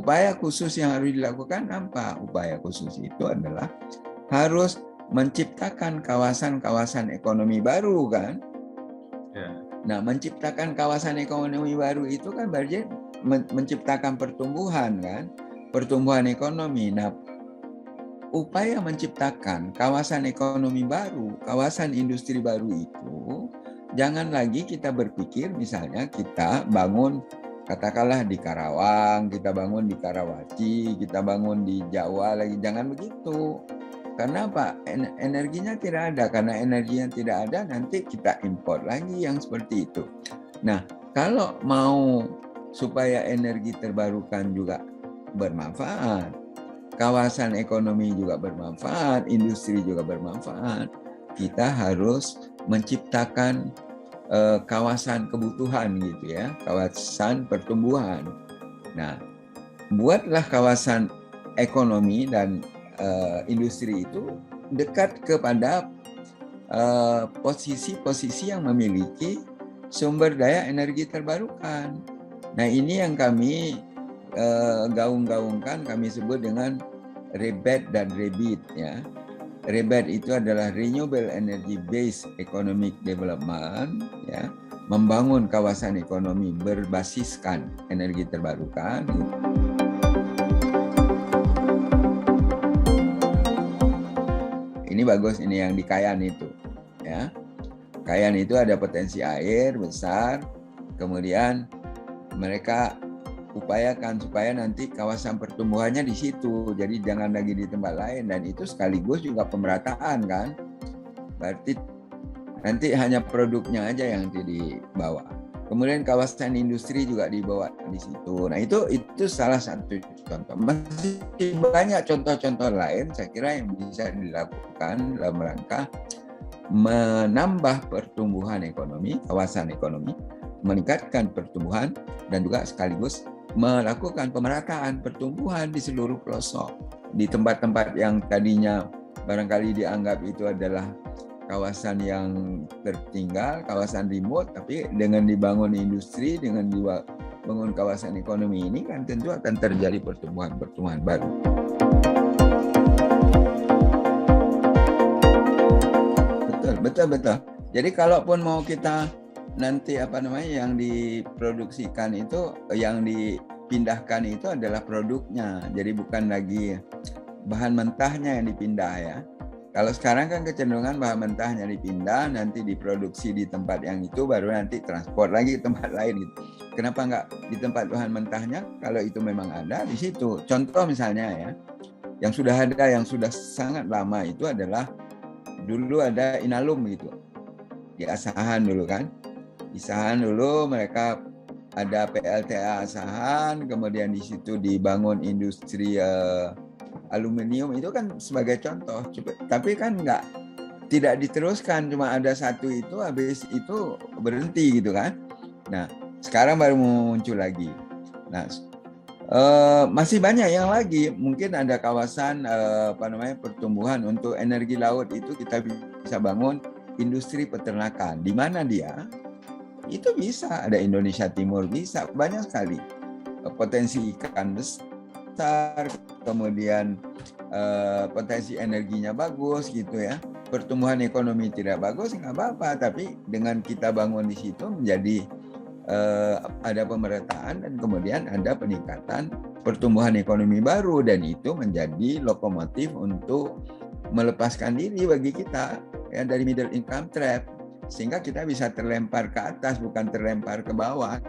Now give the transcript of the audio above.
upaya khusus yang harus dilakukan apa? Upaya khusus itu adalah harus menciptakan kawasan-kawasan ekonomi baru kan. Nah, menciptakan kawasan ekonomi baru itu kan berarti menciptakan pertumbuhan kan, pertumbuhan ekonomi. Nah, upaya menciptakan kawasan ekonomi baru, kawasan industri baru itu, jangan lagi kita berpikir misalnya kita bangun katakanlah di Karawang, kita bangun di Karawaci, kita bangun di Jawa lagi, jangan begitu. Karena apa? Energinya tidak ada. Karena energinya tidak ada, nanti kita import lagi yang seperti itu. Nah, kalau mau supaya energi terbarukan juga bermanfaat, kawasan ekonomi juga bermanfaat, industri juga bermanfaat, kita harus menciptakan kawasan kebutuhan gitu ya, kawasan pertumbuhan. Nah, buatlah kawasan ekonomi dan industri itu dekat kepada posisi-posisi yang memiliki sumber daya energi terbarukan. Nah, ini yang kami gaung-gaungkan, kami sebut dengan REBET dan REBIT ya. REBET itu adalah Renewable Energy Based Economic Development ya, membangun kawasan ekonomi berbasiskan energi terbarukan. Ini bagus, ini yang di Kayan itu ya. Kayan itu ada potensi air besar, kemudian mereka upayakan supaya nanti kawasan pertumbuhannya di situ, jadi jangan lagi di tempat lain, dan itu sekaligus juga pemerataan kan, berarti nanti hanya produknya aja yang dibawa. Kemudian kawasan industri juga dibawa di situ. Nah itu salah satu contoh. Masih banyak contoh-contoh lain saya kira yang bisa dilakukan dalam rangka menambah pertumbuhan ekonomi, kawasan ekonomi, meningkatkan pertumbuhan, dan juga sekaligus melakukan pemerataan pertumbuhan di seluruh pelosok. Di tempat-tempat yang tadinya barangkali dianggap itu adalah kawasan yang tertinggal, kawasan remote, tapi dengan dibangun industri, dengan dibangun kawasan ekonomi ini kan tentu akan terjadi pertumbuhan baru. Betul. Jadi kalaupun mau kita nanti yang diproduksikan itu, yang dipindahkan itu adalah produknya. Jadi bukan lagi bahan mentahnya yang dipindah ya. Kalau sekarang kan kecenderungan bahan mentahnya dipindah, nanti diproduksi di tempat yang itu, baru nanti transport lagi ke tempat lain gitu. Kenapa nggak di tempat bahan mentahnya? Kalau itu memang ada di situ. Contoh misalnya ya, yang sudah ada, yang sudah sangat lama itu adalah dulu ada Inalum gitu. Di Asahan dulu kan. Di Asahan dulu mereka ada PLTA Asahan, kemudian di situ dibangun industri aluminium, itu kan sebagai contoh. Tapi kan tidak diteruskan, cuma ada satu itu, habis itu berhenti gitu kan. Nah, sekarang baru muncul lagi. Nah, masih banyak yang lagi. Mungkin ada kawasan pertumbuhan untuk energi laut, itu kita bisa bangun industri peternakan. Di mana dia? Itu bisa, ada Indonesia Timur, bisa, banyak sekali. Potensi ikan besar, kemudian potensi energinya bagus gitu ya. Pertumbuhan ekonomi tidak bagus, nggak apa-apa, tapi dengan kita bangun di situ menjadi ada pemerataan, dan kemudian ada peningkatan pertumbuhan ekonomi baru, dan itu menjadi lokomotif untuk melepaskan diri bagi kita ya dari middle income trap, sehingga kita bisa terlempar ke atas, bukan terlempar ke bawah.